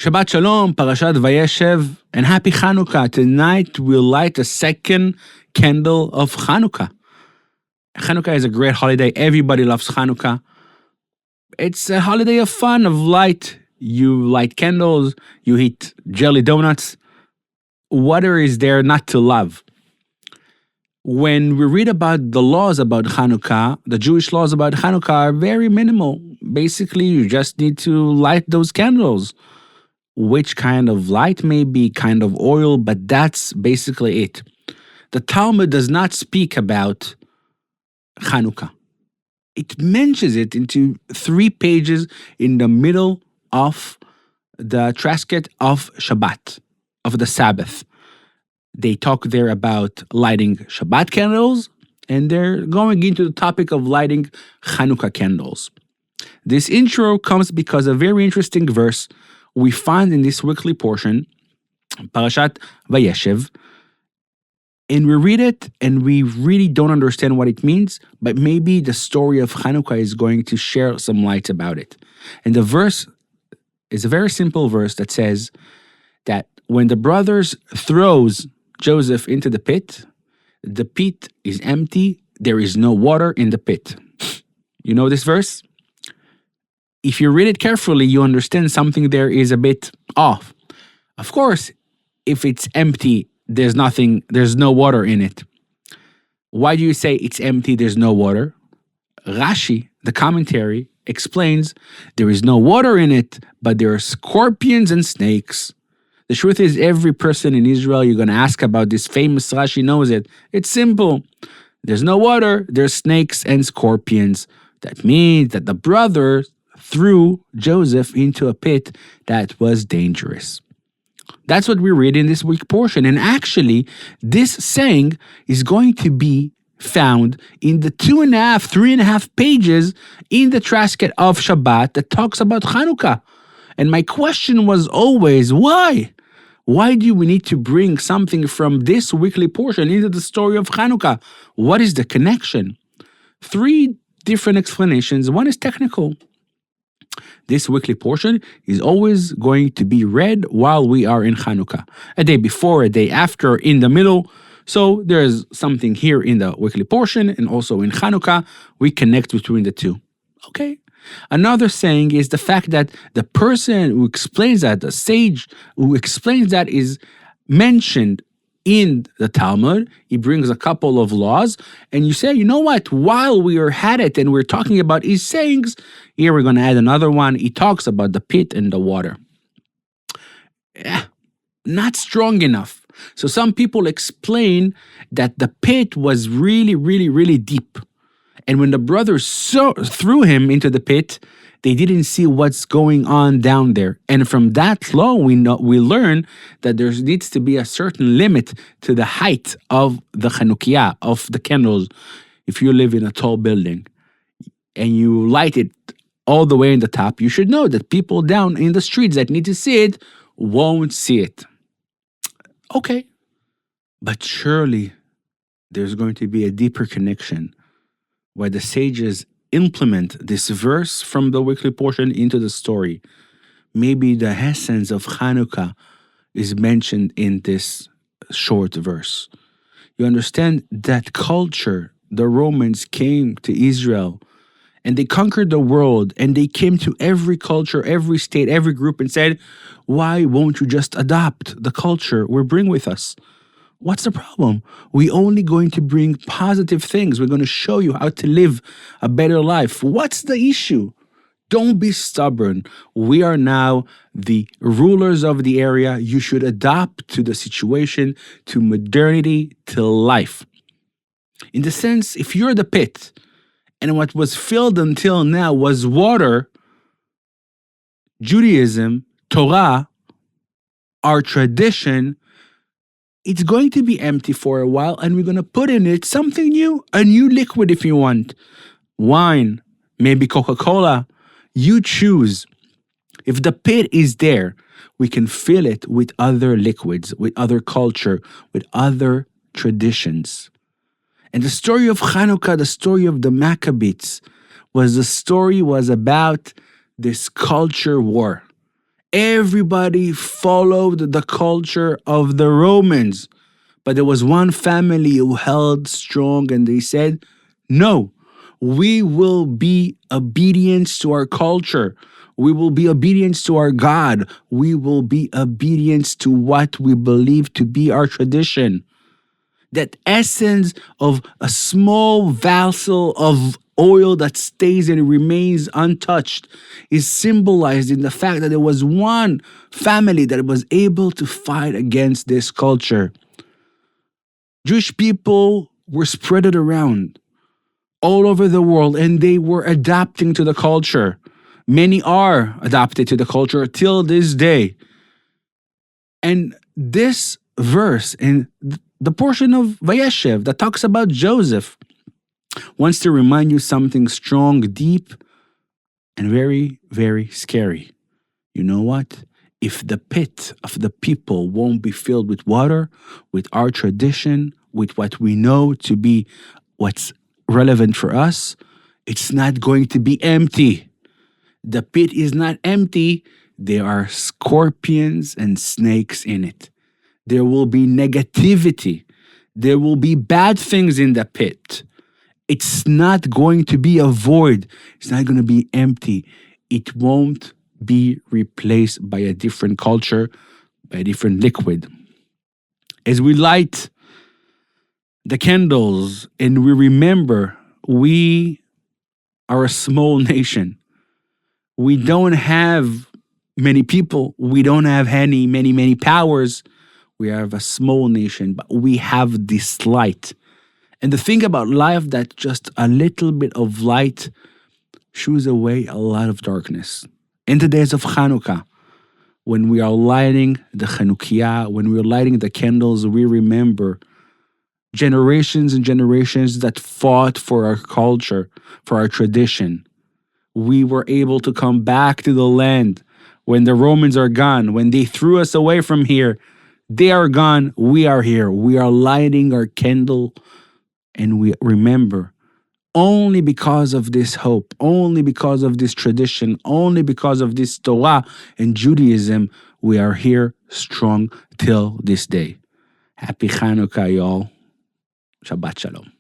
Shabbat Shalom, Parashat Vayeshev, and happy Hanukkah. Tonight we'll light the second candle of Hanukkah. Hanukkah is a great holiday. Everybody loves Hanukkah. It's a holiday of fun, of light. You light candles, you eat jelly donuts. What is there not to love? When we read about the laws about Hanukkah, the Jewish laws about Hanukkah are very minimal. Basically, you just need to light those candles. Which kind of light may be, kind of oil, but that's basically it. The Talmud does not speak about Hanukkah. It mentions it into 3 pages in the middle of the tractate of Shabbat, of the Sabbath. They talk there about lighting Shabbat candles, and they're going into the topic of lighting Hanukkah candles. This intro comes because a very interesting verse we find in this weekly portion, Parashat Vayeshev, and we read it and we really don't understand what it means, but maybe the story of Hanukkah is going to share some light about it. And the verse is a very simple verse that says that when the brothers throws Joseph into the pit is empty, there is no water in the pit. You know this verse? If you read it carefully, you understand something there is a bit off. Of course, if it's empty, there's no water in it. Why do you say it's empty, there's no water? Rashi, the commentary, explains there is no water in it, but there are scorpions and snakes. The truth is, every person in Israel you're going to ask about this famous Rashi knows it. It's simple. There's no water, there's snakes and scorpions. That means that the brothers threw Joseph into a pit that was dangerous. That's what we read in this week portion. And actually, this saying is going to be found in the 3.5 pages in the tractate of Shabbat that talks about Hanukkah. And my question was always, why? Why do we need to bring something from this weekly portion into the story of Hanukkah? What is the connection? 3 different explanations. One is technical. This weekly portion is always going to be read while we are in Hanukkah. A day before, a day after, in the middle. So there's something here in the weekly portion and also in Hanukkah. We connect between the two. Okay. Another saying is the fact that the person who explains that, the sage who explains that, is mentioned in the Talmud. He brings a couple of laws, and you say, you know what, while we are at it and we're talking about his sayings, here we're going to add another one. He talks about the pit and the water. Not strong enough. So some people explain that the pit was really, really, really deep. And when the brothers threw him into the pit, they didn't see what's going on down there. And from that law, we learn that there needs to be a certain limit to the height of the Chanukiah, of the candles. If you live in a tall building and you light it all the way in the top, you should know that people down in the streets that need to see it won't see it. Okay. But surely there's going to be a deeper connection where the sages implement this verse from the weekly portion into the story. Maybe the essence of Hanukkah is mentioned in this short verse. You understand that culture, the Romans came to Israel and they conquered the world, and they came to every culture, every state, every group and said, why won't you just adopt the culture we bring with us? What's the problem? We're only going to bring positive things. We're going to show you how to live a better life. What's the issue? Don't be stubborn. We are now the rulers of the area. You should adapt to the situation, to modernity, to life. In the sense, if you're the pit, and what was filled until now was water, Judaism, Torah, our tradition, it's going to be empty for a while, and we're going to put in it something new, a new liquid if you want. Wine, maybe Coca-Cola. You choose. If the pit is there, we can fill it with other liquids, with other culture, with other traditions. And the story of Hanukkah, the story of the Maccabees, was about this culture war. Everybody followed the culture of the Romans. But there was one family who held strong and they said, no, we will be obedient to our culture. We will be obedient to our God. We will be obedient to what we believe to be our tradition. That essence of a small vessel of oil that stays and remains untouched is symbolized in the fact that there was one family that was able to fight against this culture. Jewish people were spread around all over the world and they were adapting to the culture. Many are adapted to the culture till this day. And this verse in the portion of Vayeshev that talks about Joseph wants to remind you something strong, deep, and very, very scary. You know what? If the pit of the people won't be filled with water, with our tradition, with what we know to be what's relevant for us, it's not going to be empty. The pit is not empty. There are scorpions and snakes in it. There will be negativity. There will be bad things in the pit. It's not going to be a void. It's not going to be empty. It won't be replaced by a different culture, by a different liquid. As we light the candles and we remember we are a small nation. We don't have many people. We don't have many powers. We are a small nation, but we have this light. And the thing about life that just a little bit of light shoos away a lot of darkness. In the days of Hanukkah, when we are lighting the Chanukiah, when we are lighting the candles, we remember generations and generations that fought for our culture, for our tradition. We were able to come back to the land when the Romans are gone, when they threw us away from here. They are gone, we are here. We are lighting our candle and we remember only because of this hope, only because of this tradition, only because of this Torah and Judaism, we are here strong till this day. Happy Hanukkah, y'all. Shabbat Shalom.